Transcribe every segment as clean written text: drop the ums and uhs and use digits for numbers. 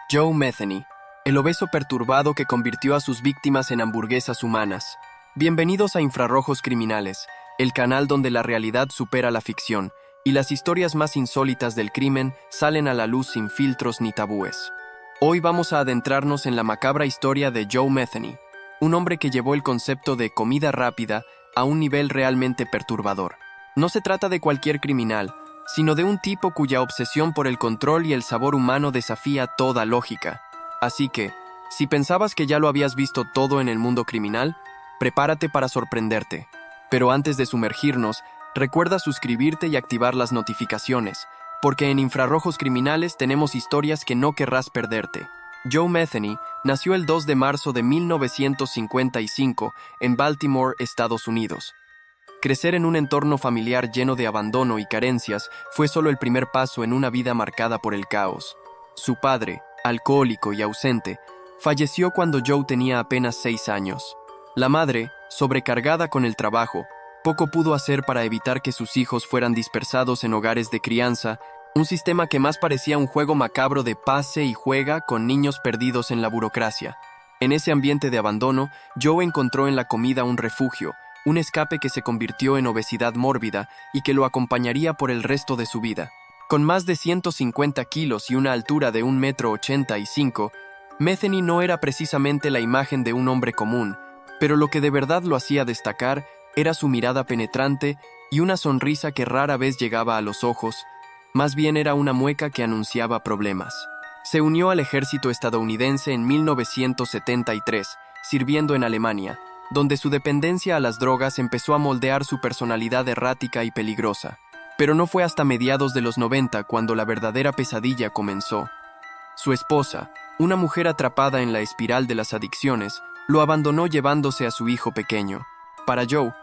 Joe Metheny, el obeso perturbado que convirtió a sus víctimas en hamburguesas humanas. Bienvenidos a Infrarrojos Criminales, el canal donde la realidad supera la ficción y las historias más insólitas del crimen salen a la luz sin filtros ni tabúes. Hoy vamos a adentrarnos en la macabra historia de Joe Metheny, un hombre que llevó el concepto de comida rápida a un nivel realmente perturbador. No se trata de cualquier criminal, sino de un tipo cuya obsesión por el control y el sabor humano desafía toda lógica. Así que, si pensabas que ya lo habías visto todo en el mundo criminal, prepárate para sorprenderte. Pero antes de sumergirnos, recuerda suscribirte y activar las notificaciones, porque en Infrarrojos Criminales tenemos historias que no querrás perderte. Joe Metheny nació el 2 de marzo de 1955 en Baltimore, Estados Unidos. Crecer en un entorno familiar lleno de abandono y carencias fue solo el primer paso en una vida marcada por el caos. Su padre, alcohólico y ausente, falleció cuando Joe tenía apenas 6 años. La madre, sobrecargada con el trabajo, poco pudo hacer para evitar que sus hijos fueran dispersados en hogares de crianza, un sistema que más parecía un juego macabro de pase y juega con niños perdidos en la burocracia. En ese ambiente de abandono, Joe encontró en la comida un refugio, un escape que se convirtió en obesidad mórbida y que lo acompañaría por el resto de su vida. Con más de 150 kilos y una altura de 1,85 m, Metheny no era precisamente la imagen de un hombre común, pero lo que de verdad lo hacía destacar era su mirada penetrante y una sonrisa que rara vez llegaba a los ojos, más bien era una mueca que anunciaba problemas. Se unió al ejército estadounidense en 1973, sirviendo en Alemania, donde su dependencia a las drogas empezó a moldear su personalidad errática y peligrosa. Pero no fue hasta mediados de los 90 cuando la verdadera pesadilla comenzó. Su esposa, una mujer atrapada en la espiral de las adicciones, lo abandonó llevándose a su hijo pequeño. Para Joe,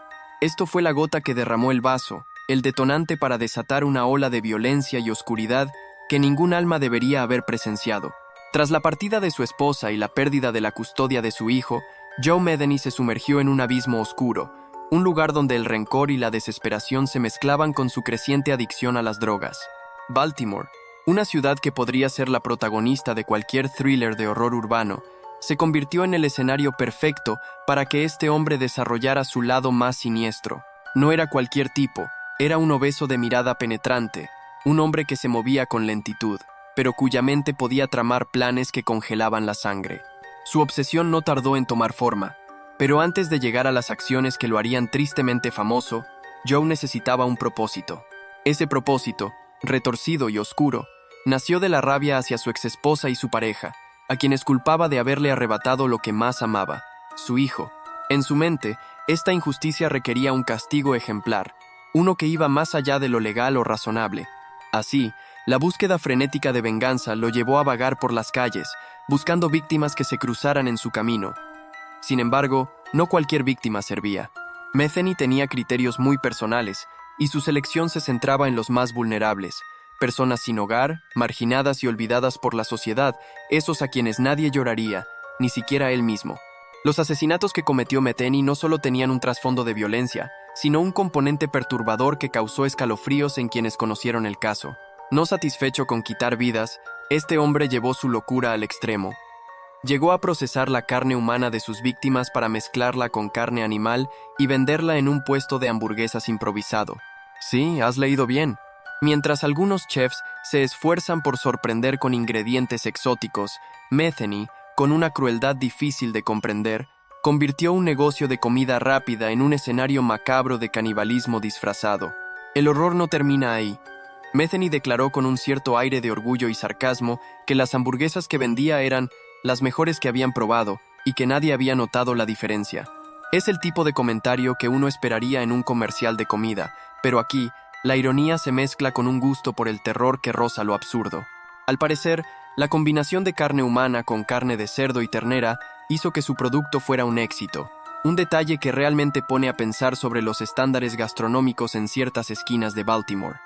esto fue la gota que derramó el vaso, el detonante para desatar una ola de violencia y oscuridad que ningún alma debería haber presenciado. Tras la partida de su esposa y la pérdida de la custodia de su hijo, Joe Metheny se sumergió en un abismo oscuro, un lugar donde el rencor y la desesperación se mezclaban con su creciente adicción a las drogas. Baltimore, una ciudad que podría ser la protagonista de cualquier thriller de horror urbano, se convirtió en el escenario perfecto para que este hombre desarrollara su lado más siniestro. No era cualquier tipo, era un obeso de mirada penetrante, un hombre que se movía con lentitud, pero cuya mente podía tramar planes que congelaban la sangre. Su obsesión no tardó en tomar forma, pero antes de llegar a las acciones que lo harían tristemente famoso, Joe necesitaba un propósito. Ese propósito, retorcido y oscuro, nació de la rabia hacia su exesposa y su pareja, a quienes culpaba de haberle arrebatado lo que más amaba, su hijo. En su mente, esta injusticia requería un castigo ejemplar, uno que iba más allá de lo legal o razonable. Así, la búsqueda frenética de venganza lo llevó a vagar por las calles, buscando víctimas que se cruzaran en su camino. Sin embargo, no cualquier víctima servía. Metheny tenía criterios muy personales, y su selección se centraba en los más vulnerables, personas sin hogar, marginadas y olvidadas por la sociedad, esos a quienes nadie lloraría, ni siquiera él mismo. Los asesinatos que cometió Metheny no solo tenían un trasfondo de violencia, sino un componente perturbador que causó escalofríos en quienes conocieron el caso. No satisfecho con quitar vidas, este hombre llevó su locura al extremo. Llegó a procesar la carne humana de sus víctimas para mezclarla con carne animal y venderla en un puesto de hamburguesas improvisado. Sí, has leído bien. Mientras algunos chefs se esfuerzan por sorprender con ingredientes exóticos, Metheny, con una crueldad difícil de comprender, convirtió un negocio de comida rápida en un escenario macabro de canibalismo disfrazado. El horror no termina ahí. Metheny declaró con un cierto aire de orgullo y sarcasmo que las hamburguesas que vendía eran las mejores que habían probado y que nadie había notado la diferencia. Es el tipo de comentario que uno esperaría en un comercial de comida, pero aquí, la ironía se mezcla con un gusto por el terror que roza lo absurdo. Al parecer, la combinación de carne humana con carne de cerdo y ternera hizo que su producto fuera un éxito, un detalle que realmente pone a pensar sobre los estándares gastronómicos en ciertas esquinas de Baltimore.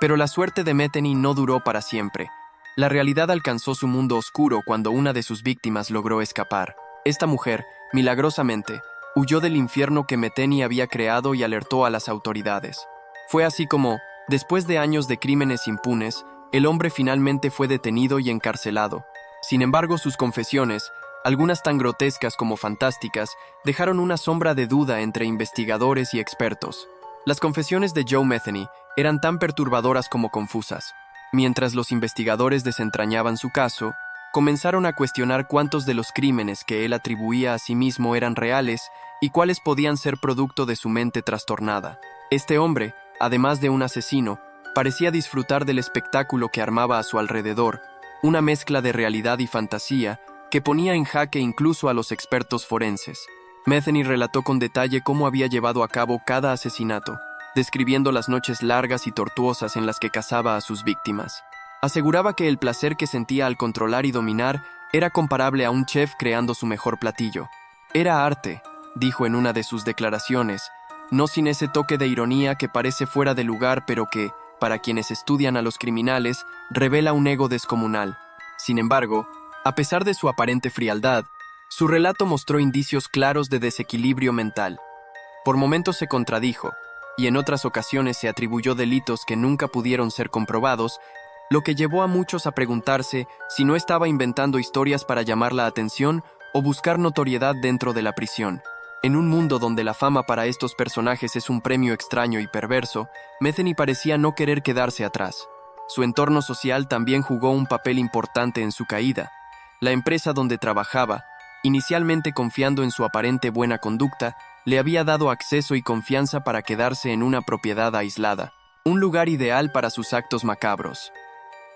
Pero la suerte de Metheny no duró para siempre. La realidad alcanzó su mundo oscuro cuando una de sus víctimas logró escapar. Esta mujer, milagrosamente, huyó del infierno que Metheny había creado y alertó a las autoridades. Fue así como, después de años de crímenes impunes, el hombre finalmente fue detenido y encarcelado. Sin embargo, sus confesiones, algunas tan grotescas como fantásticas, dejaron una sombra de duda entre investigadores y expertos. Las confesiones de Joe Metheny eran tan perturbadoras como confusas. Mientras los investigadores desentrañaban su caso, comenzaron a cuestionar cuántos de los crímenes que él atribuía a sí mismo eran reales y cuáles podían ser producto de su mente trastornada. Este hombre, además de un asesino, parecía disfrutar del espectáculo que armaba a su alrededor, una mezcla de realidad y fantasía que ponía en jaque incluso a los expertos forenses. Metheny relató con detalle cómo había llevado a cabo cada asesinato, describiendo las noches largas y tortuosas en las que cazaba a sus víctimas. Aseguraba que el placer que sentía al controlar y dominar era comparable a un chef creando su mejor platillo. Era arte, dijo en una de sus declaraciones, no sin ese toque de ironía que parece fuera de lugar pero que, para quienes estudian a los criminales, revela un ego descomunal. Sin embargo, a pesar de su aparente frialdad, su relato mostró indicios claros de desequilibrio mental. Por momentos se contradijo, y en otras ocasiones se atribuyó delitos que nunca pudieron ser comprobados, lo que llevó a muchos a preguntarse si no estaba inventando historias para llamar la atención o buscar notoriedad dentro de la prisión. En un mundo donde la fama para estos personajes es un premio extraño y perverso, Metheny parecía no querer quedarse atrás. Su entorno social también jugó un papel importante en su caída. La empresa donde trabajaba, inicialmente confiando en su aparente buena conducta, le había dado acceso y confianza para quedarse en una propiedad aislada, un lugar ideal para sus actos macabros.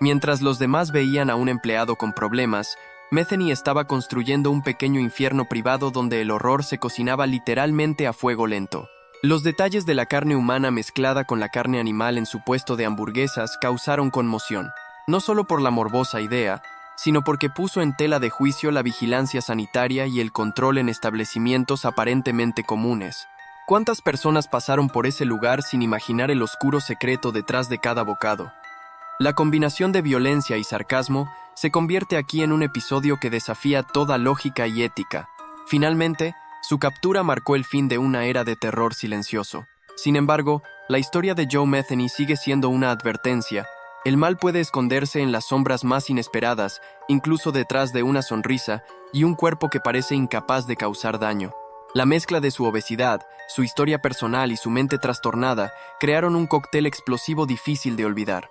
Mientras los demás veían a un empleado con problemas, Metheny estaba construyendo un pequeño infierno privado donde el horror se cocinaba literalmente a fuego lento. Los detalles de la carne humana mezclada con la carne animal en su puesto de hamburguesas causaron conmoción, no solo por la morbosa idea, sino porque puso en tela de juicio la vigilancia sanitaria y el control en establecimientos aparentemente comunes. ¿Cuántas personas pasaron por ese lugar sin imaginar el oscuro secreto detrás de cada bocado? La combinación de violencia y sarcasmo se convierte aquí en un episodio que desafía toda lógica y ética. Finalmente, su captura marcó el fin de una era de terror silencioso. Sin embargo, la historia de Joe Metheny sigue siendo una advertencia. El mal puede esconderse en las sombras más inesperadas, incluso detrás de una sonrisa y un cuerpo que parece incapaz de causar daño. La mezcla de su obesidad, su historia personal y su mente trastornada crearon un cóctel explosivo difícil de olvidar.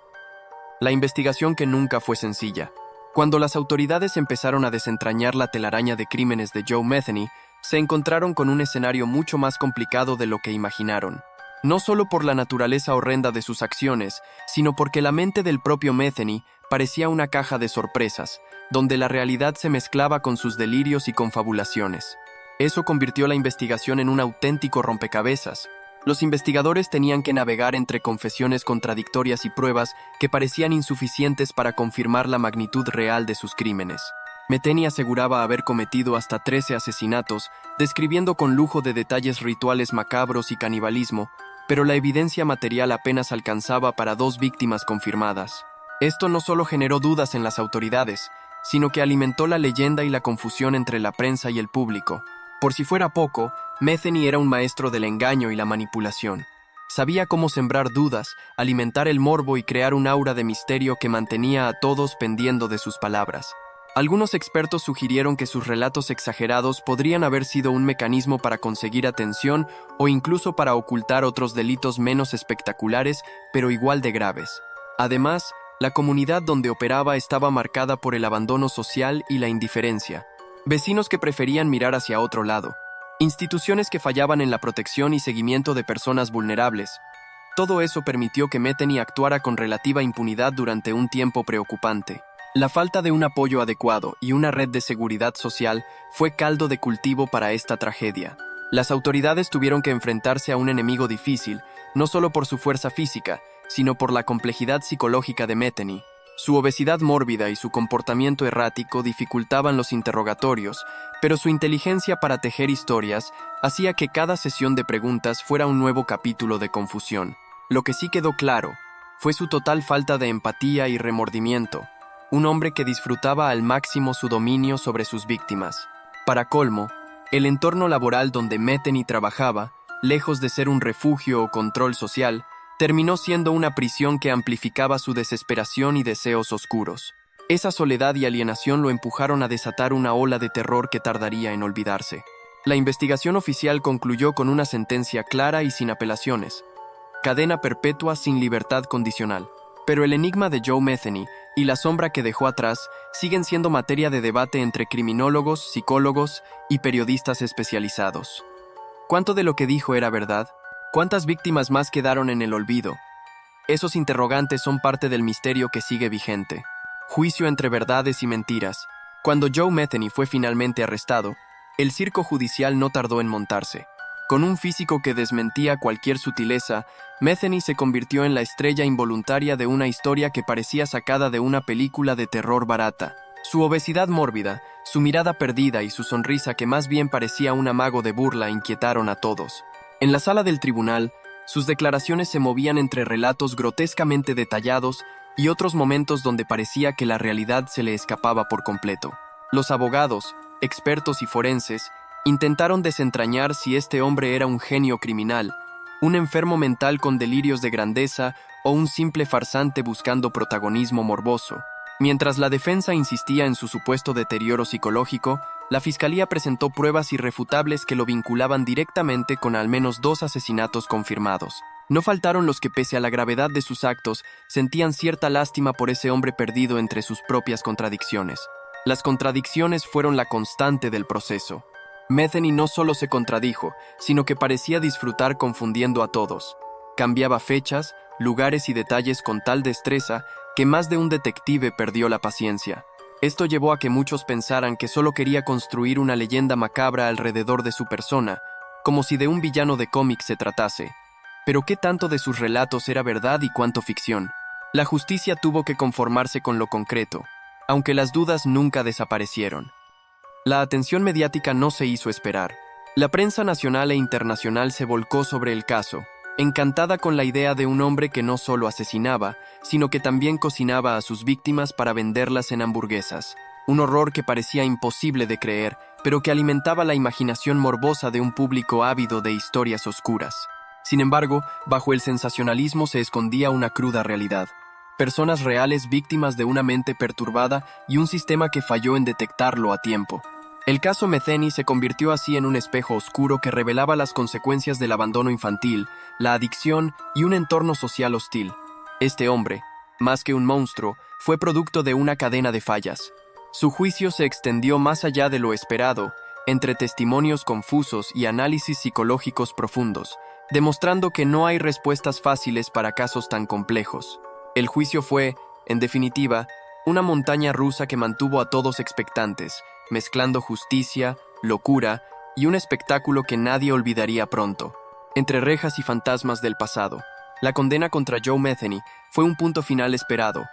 La investigación que nunca fue sencilla. Cuando las autoridades empezaron a desentrañar la telaraña de crímenes de Joe Metheny, se encontraron con un escenario mucho más complicado de lo que imaginaron. No solo por la naturaleza horrenda de sus acciones, sino porque la mente del propio Metheny parecía una caja de sorpresas, donde la realidad se mezclaba con sus delirios y confabulaciones. Eso convirtió la investigación en un auténtico rompecabezas. Los investigadores tenían que navegar entre confesiones contradictorias y pruebas que parecían insuficientes para confirmar la magnitud real de sus crímenes. Metheny aseguraba haber cometido hasta 13 asesinatos, describiendo con lujo de detalles rituales macabros y canibalismo, pero la evidencia material apenas alcanzaba para 2 víctimas confirmadas. Esto no solo generó dudas en las autoridades, sino que alimentó la leyenda y la confusión entre la prensa y el público. Por si fuera poco, Metheny era un maestro del engaño y la manipulación. Sabía cómo sembrar dudas, alimentar el morbo y crear un aura de misterio que mantenía a todos pendiendo de sus palabras. Algunos expertos sugirieron que sus relatos exagerados podrían haber sido un mecanismo para conseguir atención o incluso para ocultar otros delitos menos espectaculares, pero igual de graves. Además, la comunidad donde operaba estaba marcada por el abandono social y la indiferencia. Vecinos que preferían mirar hacia otro lado. Instituciones que fallaban en la protección y seguimiento de personas vulnerables. Todo eso permitió que Metheny actuara con relativa impunidad durante un tiempo preocupante. La falta de un apoyo adecuado y una red de seguridad social fue caldo de cultivo para esta tragedia. Las autoridades tuvieron que enfrentarse a un enemigo difícil, no solo por su fuerza física, sino por la complejidad psicológica de Metheny. Su obesidad mórbida y su comportamiento errático dificultaban los interrogatorios, pero su inteligencia para tejer historias hacía que cada sesión de preguntas fuera un nuevo capítulo de confusión. Lo que sí quedó claro fue su total falta de empatía y remordimiento, un hombre que disfrutaba al máximo su dominio sobre sus víctimas. Para colmo, el entorno laboral donde Metheny trabajaba, lejos de ser un refugio o control social, terminó siendo una prisión que amplificaba su desesperación y deseos oscuros. Esa soledad y alienación lo empujaron a desatar una ola de terror que tardaría en olvidarse. La investigación oficial concluyó con una sentencia clara y sin apelaciones: cadena perpetua sin libertad condicional. Pero el enigma de Joe Metheny y la sombra que dejó atrás siguen siendo materia de debate entre criminólogos, psicólogos y periodistas especializados. ¿Cuánto de lo que dijo era verdad? ¿Cuántas víctimas más quedaron en el olvido? Esos interrogantes son parte del misterio que sigue vigente. Juicio entre verdades y mentiras. Cuando Joe Metheny fue finalmente arrestado, el circo judicial no tardó en montarse. Con un físico que desmentía cualquier sutileza, Metheny se convirtió en la estrella involuntaria de una historia que parecía sacada de una película de terror barata. Su obesidad mórbida, su mirada perdida y su sonrisa que más bien parecía un amago de burla inquietaron a todos. En la sala del tribunal, sus declaraciones se movían entre relatos grotescamente detallados y otros momentos donde parecía que la realidad se le escapaba por completo. Los abogados, expertos y forenses intentaron desentrañar si este hombre era un genio criminal, un enfermo mental con delirios de grandeza o un simple farsante buscando protagonismo morboso. Mientras la defensa insistía en su supuesto deterioro psicológico, la fiscalía presentó pruebas irrefutables que lo vinculaban directamente con al menos 2 asesinatos confirmados. No faltaron los que, pese a la gravedad de sus actos, sentían cierta lástima por ese hombre perdido entre sus propias contradicciones. Las contradicciones fueron la constante del proceso. Metheny no solo se contradijo, sino que parecía disfrutar confundiendo a todos. Cambiaba fechas, lugares y detalles con tal destreza que más de un detective perdió la paciencia. Esto llevó a que muchos pensaran que solo quería construir una leyenda macabra alrededor de su persona, como si de un villano de cómic se tratase. Pero ¿qué tanto de sus relatos era verdad y cuánto ficción? La justicia tuvo que conformarse con lo concreto, aunque las dudas nunca desaparecieron. La atención mediática no se hizo esperar. La prensa nacional e internacional se volcó sobre el caso, encantada con la idea de un hombre que no solo asesinaba, sino que también cocinaba a sus víctimas para venderlas en hamburguesas. Un horror que parecía imposible de creer, pero que alimentaba la imaginación morbosa de un público ávido de historias oscuras. Sin embargo, bajo el sensacionalismo se escondía una cruda realidad. Personas reales víctimas de una mente perturbada y un sistema que falló en detectarlo a tiempo. El caso Metheny se convirtió así en un espejo oscuro que revelaba las consecuencias del abandono infantil, la adicción y un entorno social hostil. Este hombre, más que un monstruo, fue producto de una cadena de fallas. Su juicio se extendió más allá de lo esperado, entre testimonios confusos y análisis psicológicos profundos, demostrando que no hay respuestas fáciles para casos tan complejos. El juicio fue, en definitiva, una montaña rusa que mantuvo a todos expectantes, mezclando justicia, locura y un espectáculo que nadie olvidaría pronto. Entre rejas y fantasmas del pasado, la condena contra Joe Metheny fue un punto final esperado,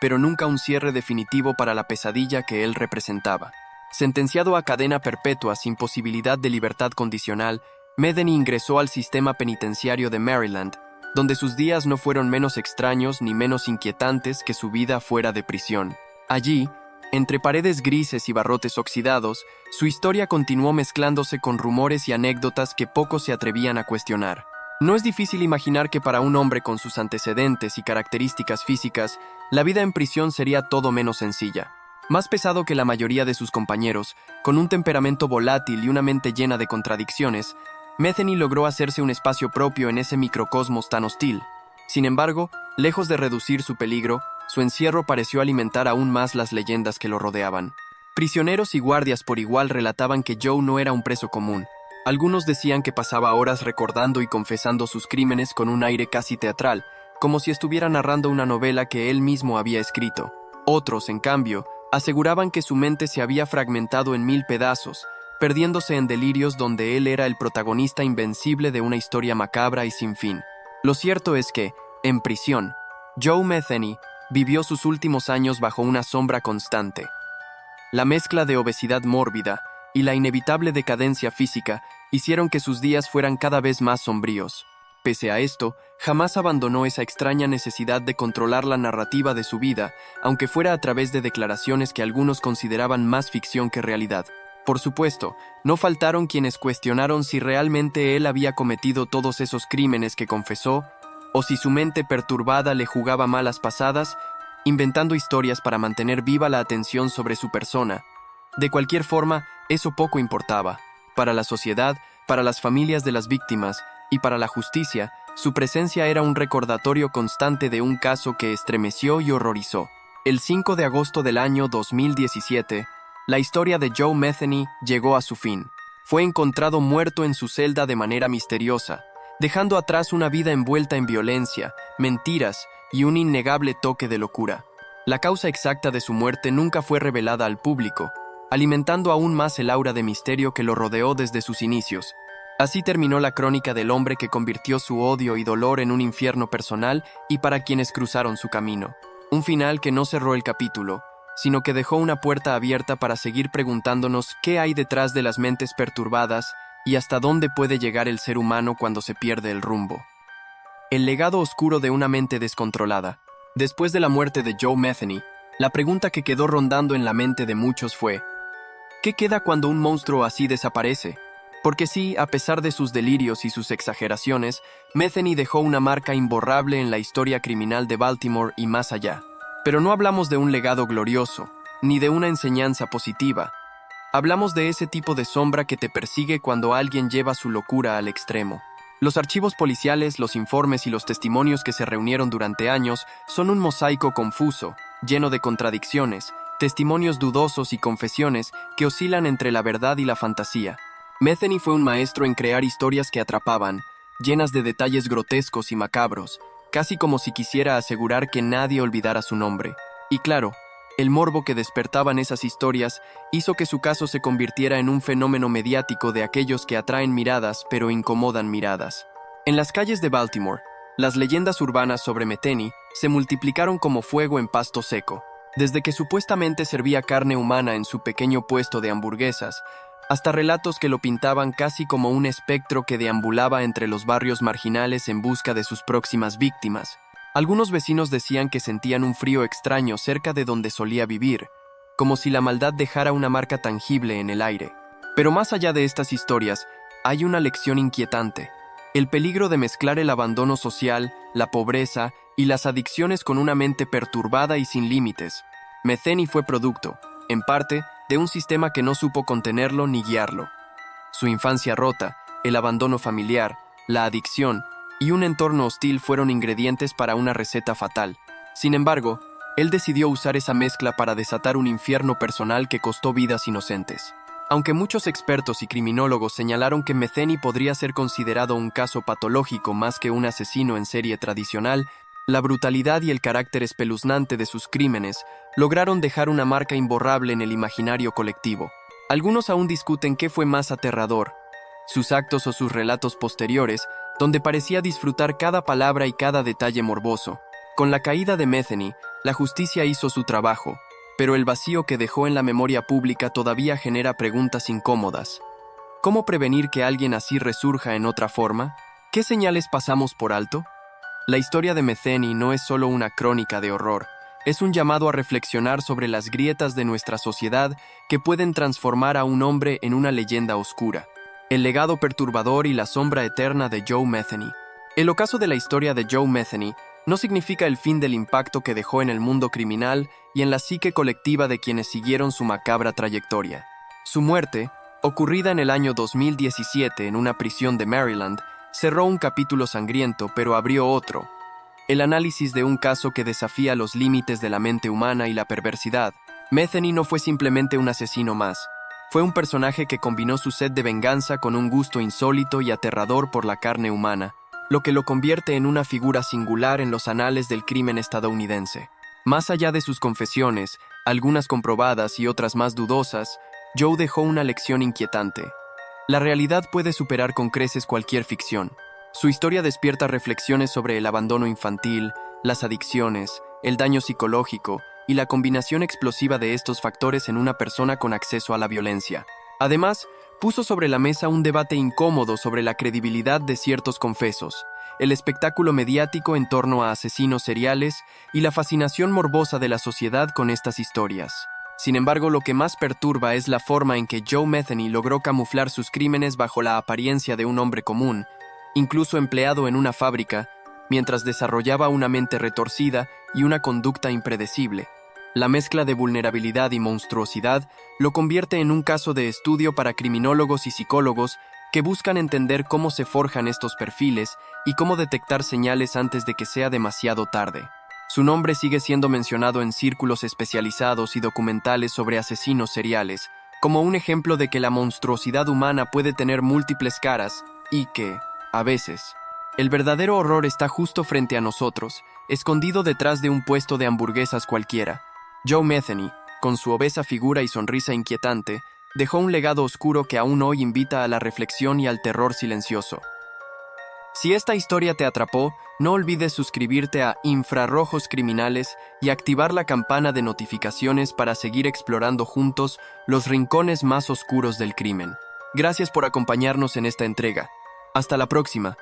pero nunca un cierre definitivo para la pesadilla que él representaba. Sentenciado a cadena perpetua sin posibilidad de libertad condicional, Metheny ingresó al sistema penitenciario de Maryland, donde sus días no fueron menos extraños ni menos inquietantes que su vida fuera de prisión. Allí, entre paredes grises y barrotes oxidados, su historia continuó mezclándose con rumores y anécdotas que pocos se atrevían a cuestionar. No es difícil imaginar que para un hombre con sus antecedentes y características físicas, la vida en prisión sería todo menos sencilla. Más pesado que la mayoría de sus compañeros, con un temperamento volátil y una mente llena de contradicciones, Metheny logró hacerse un espacio propio en ese microcosmos tan hostil. Sin embargo, lejos de reducir su peligro, su encierro pareció alimentar aún más las leyendas que lo rodeaban. Prisioneros y guardias por igual relataban que Joe no era un preso común. Algunos decían que pasaba horas recordando y confesando sus crímenes con un aire casi teatral, como si estuviera narrando una novela que él mismo había escrito. Otros, en cambio, aseguraban que su mente se había fragmentado en 1000 pedazos, perdiéndose en delirios donde él era el protagonista invencible de una historia macabra y sin fin. Lo cierto es que, en prisión, Joe Metheny vivió sus últimos años bajo una sombra constante. La mezcla de obesidad mórbida y la inevitable decadencia física hicieron que sus días fueran cada vez más sombríos. Pese a esto, jamás abandonó esa extraña necesidad de controlar la narrativa de su vida, aunque fuera a través de declaraciones que algunos consideraban más ficción que realidad. Por supuesto, no faltaron quienes cuestionaron si realmente él había cometido todos esos crímenes que confesó, o si su mente perturbada le jugaba malas pasadas, inventando historias para mantener viva la atención sobre su persona. De cualquier forma, eso poco importaba. Para la sociedad, para las familias de las víctimas y para la justicia, su presencia era un recordatorio constante de un caso que estremeció y horrorizó. El 5 de agosto del año 2017, la historia de Joe Metheny llegó a su fin. Fue encontrado muerto en su celda de manera misteriosa, dejando atrás una vida envuelta en violencia, mentiras y un innegable toque de locura. La causa exacta de su muerte nunca fue revelada al público, alimentando aún más el aura de misterio que lo rodeó desde sus inicios. Así terminó la crónica del hombre que convirtió su odio y dolor en un infierno personal y para quienes cruzaron su camino. Un final que no cerró el capítulo, sino que dejó una puerta abierta para seguir preguntándonos qué hay detrás de las mentes perturbadas y hasta dónde puede llegar el ser humano cuando se pierde el rumbo. El legado oscuro de una mente descontrolada. Después de la muerte de Joe Metheny, la pregunta que quedó rondando en la mente de muchos fue: ¿qué queda cuando un monstruo así desaparece? Porque sí, a pesar de sus delirios y sus exageraciones, Metheny dejó una marca imborrable en la historia criminal de Baltimore y más allá. Pero no hablamos de un legado glorioso, ni de una enseñanza positiva. Hablamos de ese tipo de sombra que te persigue cuando alguien lleva su locura al extremo. Los archivos policiales, los informes y los testimonios que se reunieron durante años son un mosaico confuso, lleno de contradicciones, testimonios dudosos y confesiones que oscilan entre la verdad y la fantasía. Metheny fue un maestro en crear historias que atrapaban, llenas de detalles grotescos y macabros, casi como si quisiera asegurar que nadie olvidara su nombre. Y claro, el morbo que despertaban esas historias hizo que su caso se convirtiera en un fenómeno mediático de aquellos que atraen miradas pero incomodan miradas. En las calles de Baltimore, las leyendas urbanas sobre Metheny se multiplicaron como fuego en pasto seco. Desde que supuestamente servía carne humana en su pequeño puesto de hamburguesas, hasta relatos que lo pintaban casi como un espectro que deambulaba entre los barrios marginales en busca de sus próximas víctimas. Algunos vecinos decían que sentían un frío extraño cerca de donde solía vivir, como si la maldad dejara una marca tangible en el aire. Pero más allá de estas historias, hay una lección inquietante: el peligro de mezclar el abandono social, la pobreza y las adicciones con una mente perturbada y sin límites. Metheny fue producto, en parte, de un sistema que no supo contenerlo ni guiarlo. Su infancia rota, el abandono familiar, la adicción y un entorno hostil fueron ingredientes para una receta fatal. Sin embargo, él decidió usar esa mezcla para desatar un infierno personal que costó vidas inocentes. Aunque muchos expertos y criminólogos señalaron que Metheny podría ser considerado un caso patológico más que un asesino en serie tradicional, la brutalidad y el carácter espeluznante de sus crímenes lograron dejar una marca imborrable en el imaginario colectivo. Algunos aún discuten qué fue más aterrador, sus actos o sus relatos posteriores, donde parecía disfrutar cada palabra y cada detalle morboso. Con la caída de Metheny, la justicia hizo su trabajo, pero el vacío que dejó en la memoria pública todavía genera preguntas incómodas. ¿Cómo prevenir que alguien así resurja en otra forma? ¿Qué señales pasamos por alto? La historia de Metheny no es solo una crónica de horror, es un llamado a reflexionar sobre las grietas de nuestra sociedad que pueden transformar a un hombre en una leyenda oscura. El legado perturbador y la sombra eterna de Joe Metheny. El ocaso de la historia de Joe Metheny no significa el fin del impacto que dejó en el mundo criminal y en la psique colectiva de quienes siguieron su macabra trayectoria. Su muerte, ocurrida en el año 2017 en una prisión de Maryland, cerró un capítulo sangriento, pero abrió otro. El análisis de un caso que desafía los límites de la mente humana y la perversidad. Metheny no fue simplemente un asesino más. Fue un personaje que combinó su sed de venganza con un gusto insólito y aterrador por la carne humana, lo que lo convierte en una figura singular en los anales del crimen estadounidense. Más allá de sus confesiones, algunas comprobadas y otras más dudosas, Joe dejó una lección inquietante. La realidad puede superar con creces cualquier ficción. Su historia despierta reflexiones sobre el abandono infantil, las adicciones, el daño psicológico y la combinación explosiva de estos factores en una persona con acceso a la violencia. Además, puso sobre la mesa un debate incómodo sobre la credibilidad de ciertos confesos, el espectáculo mediático en torno a asesinos seriales y la fascinación morbosa de la sociedad con estas historias. Sin embargo, lo que más perturba es la forma en que Joe Metheny logró camuflar sus crímenes bajo la apariencia de un hombre común. Incluso empleado en una fábrica, mientras desarrollaba una mente retorcida y una conducta impredecible. La mezcla de vulnerabilidad y monstruosidad lo convierte en un caso de estudio para criminólogos y psicólogos que buscan entender cómo se forjan estos perfiles y cómo detectar señales antes de que sea demasiado tarde. Su nombre sigue siendo mencionado en círculos especializados y documentales sobre asesinos seriales, como un ejemplo de que la monstruosidad humana puede tener múltiples caras y que, a veces, el verdadero horror está justo frente a nosotros, escondido detrás de un puesto de hamburguesas cualquiera. Joe Metheny, con su obesa figura y sonrisa inquietante, dejó un legado oscuro que aún hoy invita a la reflexión y al terror silencioso. Si esta historia te atrapó, no olvides suscribirte a Infrarrojos Criminales y activar la campana de notificaciones para seguir explorando juntos los rincones más oscuros del crimen. Gracias por acompañarnos en esta entrega. Hasta la próxima.